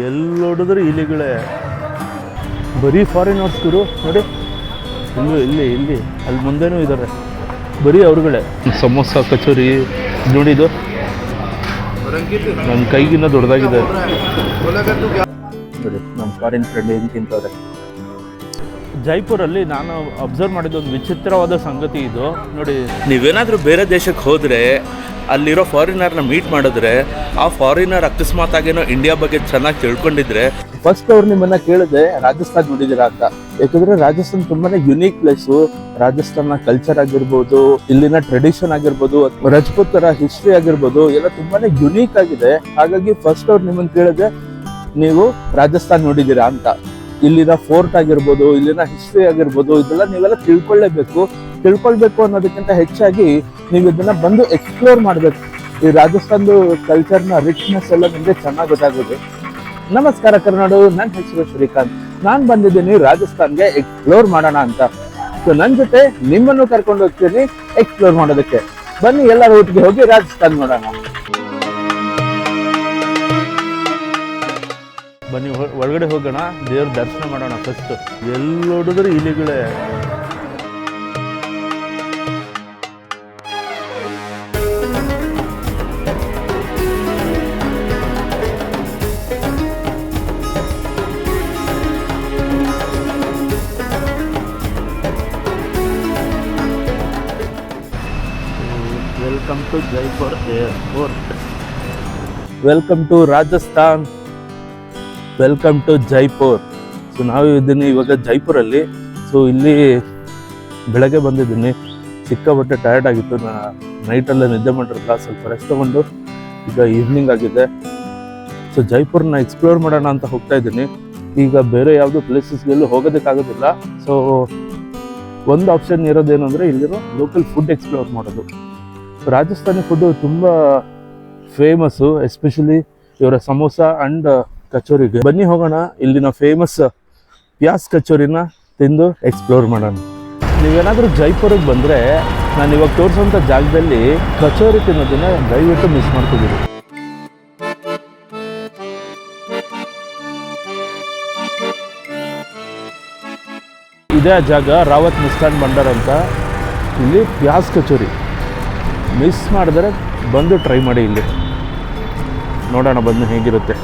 ಎಲ್ಲಿ ನೋಡಿದ್ರೆ ಇಲಿಗಳೇ, ಬರೀ ಫಾರಿನರ್ಸ್ ಗುರು ನೋಡಿ. ಇಲ್ಲಿ ಅಲ್ಲಿ ಮುಂದೆನೂ ಇದ್ದಾರೆ, ಬರೀ ಅವ್ರುಗಳೇ. ಸಮೋಸ ಕಚೋರಿ ನೋಡಿದ್ದು ನನ್ನ ಕೈಗಿನ್ನ ದೊಡ್ಡದಾಗಿದೆ ನೋಡಿ. ನಮ್ಮ ಫಾರಿನ್ ಫ್ರೆಂಡ್ ಏನು ತಿಂತವ್ರೆ. ಜೈಪುರಲ್ಲಿ ನಾನು ಅಬ್ಸರ್ವ್ ಮಾಡಿದ ಒಂದು ವಿಚಿತ್ರವಾದ ಸಂಗತಿ ಇದು ನೋಡಿ. ನೀವೇನಾದರೂ ಬೇರೆ ದೇಶಕ್ಕೆ ಹೋದರೆ ಅಲ್ಲಿರೋ ಫಾರಿನರ್ನ ಮೀಟ್ ಮಾಡಿದ್ರೆ ಆ ಫಾರಿನರ್ ಅಕಸ್ಮಾತಾಗೇನೋ ಇಂಡಿಯಾ ಬಗ್ಗೆ ಚೆನ್ನಾಗಿ ತಿಳ್ಕೊಂಡಿದ್ರೆ ಫಸ್ಟ್ ಅವ್ರು ನಿಮ್ಮನ್ನ ಕೇಳಿದೆ ರಾಜಸ್ಥಾನ್ ನೋಡಿದ್ದೀರಾ ಅಂತ. ಯಾಕಂದ್ರೆ ರಾಜಸ್ಥಾನ್ ತುಂಬಾನೇ ಯುನೀಕ್ ಪ್ಲೇಸು. ರಾಜಸ್ಥಾನ ಕಲ್ಚರ್ ಆಗಿರ್ಬೋದು, ಇಲ್ಲಿನ ಟ್ರೆಡಿಷನ್ ಆಗಿರ್ಬೋದು, ರಜಪೂತರ ಹಿಸ್ಟ್ರಿ ಆಗಿರ್ಬೋದು, ಎಲ್ಲ ತುಂಬಾನೇ ಯುನೀಕ್ ಆಗಿದೆ. ಹಾಗಾಗಿ ಫಸ್ಟ್ ಅವ್ರು ನಿಮ್ಮನ್ನ ಕೇಳಿದೆ ನೀವು ರಾಜಸ್ಥಾನ್ ನೋಡಿದ್ದೀರಾ ಅಂತ. ಇಲ್ಲಿನ ಫೋರ್ಟ್ ಆಗಿರ್ಬೋದು, ಇಲ್ಲಿನ ಹಿಸ್ಟ್ರಿ ಆಗಿರ್ಬೋದು, ಇದೆಲ್ಲ ನೀವೆಲ್ಲ ತಿಳ್ಕೊಳ್ಬೇಕು ಅನ್ನೋದಕ್ಕಿಂತ ಹೆಚ್ಚಾಗಿ ನೀವು ಇದನ್ನ ಬಂದು ಎಕ್ಸ್ಪ್ಲೋರ್ ಮಾಡ್ಬೇಕು. ಈ ರಾಜಸ್ಥಾನದ ಕಲ್ಚರ್ನ ರಿಚ್ನೆಸ್ ಎಲ್ಲ ನಿಮಗೆ ಚೆನ್ನಾಗಿ ಗೊತ್ತಾಗುತ್ತೆ. ನಮಸ್ಕಾರ ಕರ್ನಾಡು, ನನ್ನ ಹೆಸರು ಶ್ರೀಕಾಂತ್. ನಾನು ಬಂದಿದ್ದೀನಿ ರಾಜಸ್ಥಾನ್ಗೆ ಎಕ್ಸ್ಪ್ಲೋರ್ ಮಾಡೋಣ ಅಂತ. ಸೊ ನನ್ನ ಜೊತೆ ನಿಮ್ಮನ್ನು ಕರ್ಕೊಂಡು ಹೋಗ್ತೀನಿ ಎಕ್ಸ್ಪ್ಲೋರ್ ಮಾಡೋದಕ್ಕೆ. ಬನ್ನಿ ಎಲ್ಲರೂ ಒಟ್ಟಿಗೆ ಹೋಗಿ ರಾಜಸ್ಥಾನ್ ನೋಡೋಣ. ಬನ್ನಿ ಒಳಗಡೆ ಹೋಗೋಣ, ದೇವ್ರ ದರ್ಶನ ಮಾಡೋಣ. ಫಸ್ಟ್ ಎಲ್ಲಿ ನೋಡಿದ್ರೆ ಇಲಿಗಳೇ. Welcome to Jaipur airport. Welcome to Rajasthan. Welcome to Jaipur. So ನಾವು ಇದ್ದೀನಿ ಇವಾಗ ಜೈಪುರಲ್ಲಿ. ಸೊ ಇಲ್ಲಿ ಬೆಳಗ್ಗೆ ಬಂದಿದ್ದೀನಿ, ಸಿಕ್ಕಾಪಟ್ಟೆ ಟಯರ್ಡ್ ಆಗಿತ್ತು. ನೈಟಲ್ಲೇ ನಿದ್ದೆ ಮಾಡಿರಲ್ಲ, ಸ್ವಲ್ಪ ರೆಸ್ಟ್ ತಗೊಂಡು ಈಗ ಈವ್ನಿಂಗ್ ಆಗಿದೆ. ಸೊ ಜೈಪುರ್ನ ಎಕ್ಸ್ಪ್ಲೋರ್ ಮಾಡೋಣ ಅಂತ ಹೋಗ್ತಾ ಇದ್ದೀನಿ. ಈಗ ಬೇರೆ ಯಾವುದೋ ಪ್ಲೇಸಸ್ಗೆಲ್ಲೂ ಹೋಗೋದಕ್ಕಾಗೋದಿಲ್ಲ. ಸೊ ಒಂದು ಆಪ್ಷನ್ ಇರೋದೇನು ಅಂದರೆ ಇಲ್ಲಿರೋ ಲೋಕಲ್ ಫುಡ್ ಎಕ್ಸ್ಪ್ಲೋರ್ ಮಾಡೋದು. ರಾಜಸ್ಥಾನಿ ಫುಡ್ಡು ತುಂಬ ಫೇಮಸ್ಸು, ಎಸ್ಪೆಷಲಿ ಇವರ ಸಮೋಸ ಆ್ಯಂಡ್ ಕಚೋರಿಗೆ. ಬನ್ನಿ ಹೋಗೋಣ, ಇಲ್ಲಿನ ಫೇಮಸ್ ಪ್ಯಾಸ್ ಕಚೋರಿನ ತಿಂದು ಎಕ್ಸ್ಪ್ಲೋರ್ ಮಾಡೋಣ. ನೀವೇನಾದರೂ ಜೈಪುರಿಗೆ ಬಂದರೆ ನಾನು ಇವಾಗ ತೋರಿಸೋಂಥ ಜಾಗದಲ್ಲಿ ಕಚೋರಿ ತಿನ್ನೋದನ್ನ ದಯವಿಟ್ಟು ಮಿಸ್ ಮಾಡ್ತಿದ್ದೀರಿ. ಇದೇ ಆ ಜಾಗ, ರಾವತ್ ಮಿಸ್ಟಾನ್ ಭಂಡಾರ್ ಅಂತ. ಇಲ್ಲಿ ಪ್ಯಾಸ್ ಕಚೋರಿ ಮಿಸ್ ಮಾಡಿದ್ರೆ ಬಂದು ಟ್ರೈ ಮಾಡಿ. ಇಲ್ಲಿ ನೋಡೋಣ ಬಂದು ಹೇಗಿರುತ್ತೆ.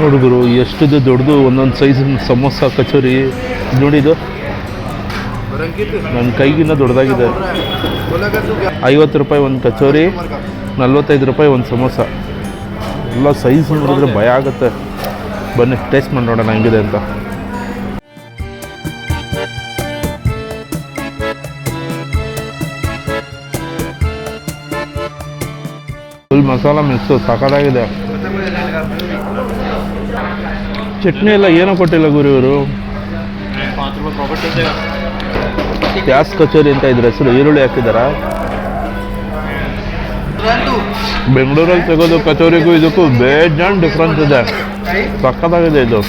ನೋಡಿದ್ರು ಎಷ್ಟಿದೆ ದೊಡ್ಡದು, ಒಂದೊಂದು ಸೈಜಿನ ಸಮೋಸ ಕಚೋರಿ ನೋಡಿದ್ದು ನನ್ನ ಕೈಗಿನ್ನ ದೊಡ್ಡದಾಗಿದೆ. 50 ರೂಪಾಯಿ ಒಂದು ಕಚೋರಿ, 45 ರೂಪಾಯಿ ಒಂದು ಸಮೋಸ. ಎಲ್ಲ ಸೈಜ್ ನೋಡಿದ್ರೆ ಭಯ ಆಗುತ್ತೆ. ಬನ್ನಿ ಟೇಸ್ಟ್ ಮಾಡಿ ನೋಡೋಣ ಹೆಂಗಿದೆ ಅಂತ. ಫುಲ್ ಮಸಾಲ ಮಿಕ್ಸು ಸಾಕಾಗಿದೆ. ಚಟ್ನಿ ಎಲ್ಲ ಏನೂ ಕೊಟ್ಟಿಲ್ಲ ಗುರು ಇವರು. ಪ್ಯಾಸ್ ಕಚೋರಿ ಅಂತ ಇದ್ರ ಹೆಸರು. ಈರುಳ್ಳಿ ಹಾಕಿದಾರ. ಬೆಂಗಳೂರಲ್ಲಿ ಸಿಗೋದು ಕಚೋರಿಗೂ ಇದಕ್ಕೂ ಬೇಜಾನ್ ಡಿಫ್ರೆನ್ಸ್ ಇದೆ. ಸಕ್ಕತ್ತಾಗಿದೆ ಇದು.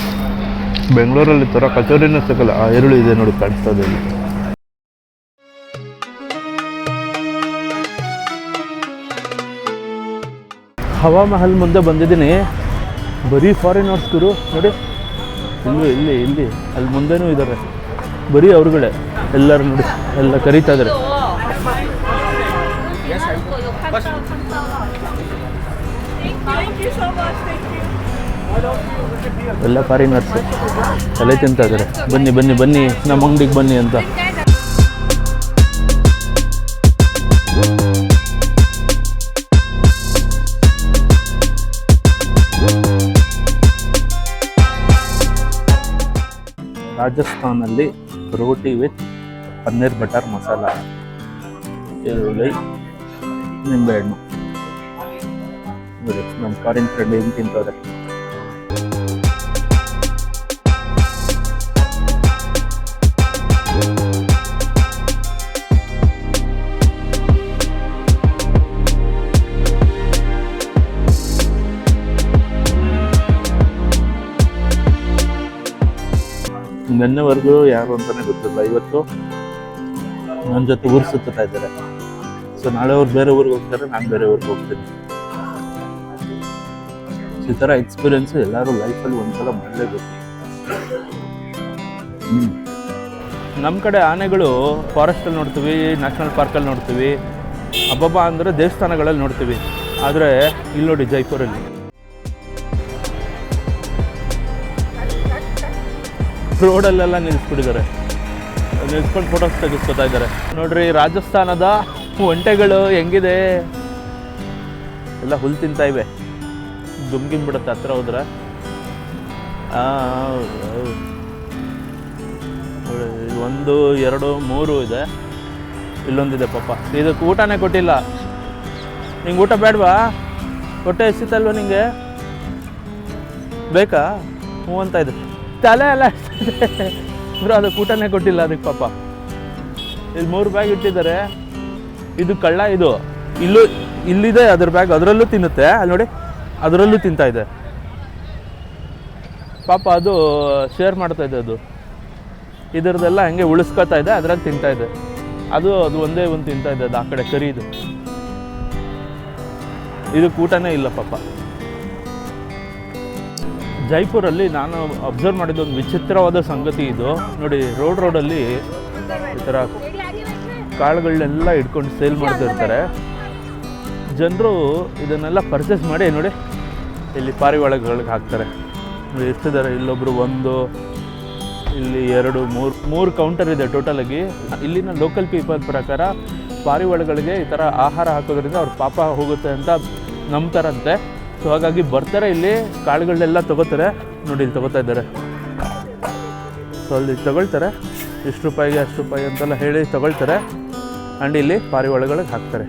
ಬೆಂಗಳೂರಲ್ಲಿ ಥರ ಕಚೋರಿನೇ ಸಿಗಲ್ಲ. ಆ ಈರುಳ್ಳಿ ಇದೆ ನೋಡಿ, ಕಾಣಿಸ್ತದೆ ಇಲ್ಲಿ. ಹವಾ ಮಹಲ್ ಮುಂದೆ ಬಂದಿದ್ದೀನಿ. ಬರೀ ಫಾರಿನರ್ಸ್ ಗುರು ನೋಡಿ. ಇಲ್ಲಿ ಅಲ್ಲಿ ಮುಂದೆನೂ ಇದ್ದಾರೆ, ಬರೀ ಅವ್ರುಗಳೇ. ಎಲ್ಲರೂ ನೋಡಿ, ಎಲ್ಲ ಕರೀತಾ ಇದ್ದಾರೆ. ಎಲ್ಲ ಫಾರಿನರ್ಸ್ ತಲೆ ತಿಂತಾ ಇದ್ದಾರೆ. ಬನ್ನಿ ನಮ್ಮ ಅಂಗಡಿಗೆ ಬನ್ನಿ ಅಂತ. ರಾಜಸ್ಥಾನಲ್ಲಿ ರೋಟಿ ವಿತ್ ಪನ್ನೀರ್ ಬಟರ್ ಮಸಾಲ, ಈರುಳ್ಳಿ, ನಿಂಬೆಹಣ್ಣು. ನೋಡಿ ನಮ್ಮ ಫಾರಿನ್ ಫ್ರೆಂಡ್ ಹೆಂಗೆ ತಿಂತವ್ರೆ. ನೆನ್ನೆವರೆಗೂ ಯಾರು ಅಂತಲೇ ಗೊತ್ತಿಲ್ಲ. ಇವತ್ತು ನನ್ನ ಜೊತೆ ಊರು ಸುತ್ತಾ ಇದ್ದಾರೆ. ಸೊ ನಾಳೆ ಅವ್ರು ಬೇರೆ ಊರಿಗೆ ಹೋಗ್ತಾರೆ, ನಾನು ಬೇರೆ ಊರಿಗೆ ಹೋಗ್ತೀನಿ. ಈ ಥರ ಎಕ್ಸ್ಪೀರಿಯೆನ್ಸು ಎಲ್ಲರೂ ಲೈಫಲ್ಲಿ ಒಂದ್ಸಲ ಮಾಡಲೇಬೇಕು. ನಮ್ಮ ಕಡೆ ಆನೆಗಳು ಫಾರೆಸ್ಟಲ್ಲಿ ನೋಡ್ತೀವಿ, ನ್ಯಾಷನಲ್ ಪಾರ್ಕಲ್ಲಿ ನೋಡ್ತೀವಿ, ಹಬ್ಬಬ್ಬ ಅಂದರೆ ದೇವಸ್ಥಾನಗಳಲ್ಲಿ ನೋಡ್ತೀವಿ. ಆದರೆ ಇಲ್ಲಿ ನೋಡಿ ಜೈಪುರಲ್ಲಿ ರೋಡಲ್ಲೆಲ್ಲ ನಿಲ್ಲಿಸ್ಬಿಟ್ಟಿದ್ದಾರೆ. ನಿಲ್ಸ್ಕೊಂಡು ಫೋಟೋಸ್ ತೆಗೆಸ್ಕೊತಾ ಇದ್ದಾರೆ. ನೋಡ್ರಿ ರಾಜಸ್ಥಾನದ ಒಂಟೆಗಳು ಹೆಂಗಿದೆ, ಎಲ್ಲ ಹುಲ್ಲು ತಿಂತಾ ಇವೆ. ದುಮ್ಗಿಂಬಿಡುತ್ತೆ ಹತ್ರ ಹೋದ್ರೆ. ಒಂದು ಎರಡು ಮೂರು ಇದೆ, ಇಲ್ಲೊಂದಿದೆ. ಪಾಪ ಇದಕ್ಕೆ ಊಟನೇ ಕೊಟ್ಟಿಲ್ಲ. ನಿಂಗೆ ಊಟ ಬೇಡವಾ? ಹೊಟ್ಟೆ ಹಸಿತಲ್ವ ನಿಂಗೆ? ಬೇಕಾ? ಹ್ಞೂ ಅಂತ ಇದೆ. ತಲೆ ಎಲ್ಲ ಇದ್ರು, ಅದಕ್ಕೆ ಊಟನೇ ಕೊಟ್ಟಿಲ್ಲ ಅದಕ್ಕೆ ಪಾಪ. ಇಲ್ಲಿ 3 ಬ್ಯಾಗ್ ಇಟ್ಟಿದ್ದಾರೆ. ಇದು ಕಳ್ಳ. ಇದು ಇಲ್ಲಿದೆ ಅದ್ರ ಬ್ಯಾಗ್, ಅದರಲ್ಲೂ ತಿನ್ನುತ್ತೆ. ಅಲ್ಲಿ ನೋಡಿ, ಅದರಲ್ಲೂ ತಿಂತಾ ಇದೆ ಪಾಪ. ಅದು ಶೇರ್ ಮಾಡ್ತಾ ಇದೆ. ಅದು ಇದರದೆಲ್ಲ ಹಂಗೆ ಉಳಿಸ್ಕೊತಾ ಇದೆ, ಅದ್ರಲ್ಲಿ ತಿಂತಾ ಇದೆ. ಅದು ಒಂದೇ ಒಂದು ತಿಂತಾ ಇದೆ. ಅದು ಆ ಕಡೆ ಕರಿ. ಇದಕ್ಕೆ ಊಟನೇ ಇಲ್ಲ ಪಾಪ. ಜೈಪುರಲ್ಲಿ ನಾನು ಅಬ್ಸರ್ವ್ ಮಾಡಿದ ಒಂದು ವಿಚಿತ್ರವಾದ ಸಂಗತಿ ಇದು. ನೋಡಿ, ರೋಡಲ್ಲಿ ಈ ಥರ ಕಾಳುಗಳನ್ನೆಲ್ಲ ಇಟ್ಕೊಂಡು ಸೇಲ್ ಮಾಡ್ತಿರ್ತಾರೆ. ಜನರು ಇದನ್ನೆಲ್ಲ ಪರ್ಚೇಸ್ ಮಾಡಿ ನೋಡಿ ಇಲ್ಲಿ ಪಾರಿವಾಳಗಳಿಗೆ ಹಾಕ್ತಾರೆ. ಎಷ್ಟಿದ್ದಾರೆ? ಇಲ್ಲೊಬ್ರು 1, ಇಲ್ಲಿ 2, 3 ಕೌಂಟರ್ ಇದೆ ಟೋಟಲಾಗಿ. ಇಲ್ಲಿನ ಲೋಕಲ್ ಪೀಪಲ್ ಪ್ರಕಾರ ಪಾರಿವಾಳಗಳಿಗೆ ಈ ಥರ ಆಹಾರ ಹಾಕೋದ್ರಿಂದ ಅವ್ರ ಪಾಪ ಹೋಗುತ್ತೆ ಅಂತ ನಂಬ್ತಾರಂತೆ. ಸೊ ಹಾಗಾಗಿ ಬರ್ತಾರೆ, ಇಲ್ಲಿ ಕಾಳುಗಳನ್ನೆಲ್ಲ ತೊಗೋತಾರೆ. ನೋಡಿ, ಇಲ್ಲಿ ತೊಗೋತಾ ಇದ್ದಾರೆ. ಸೊ ಅಲ್ಲಿ ತೊಗೊಳ್ತಾರೆ, ಇಷ್ಟು ರೂಪಾಯಿಗೆ ಅಷ್ಟು ರೂಪಾಯಿ ಅಂತೆಲ್ಲ ಹೇಳಿ ತೊಗೊಳ್ತಾರೆ. ಆ್ಯಂಡ್ ಇಲ್ಲಿ ಪಾರಿವಾಳಗಳಿಗೆ ಹಾಕ್ತಾರೆ.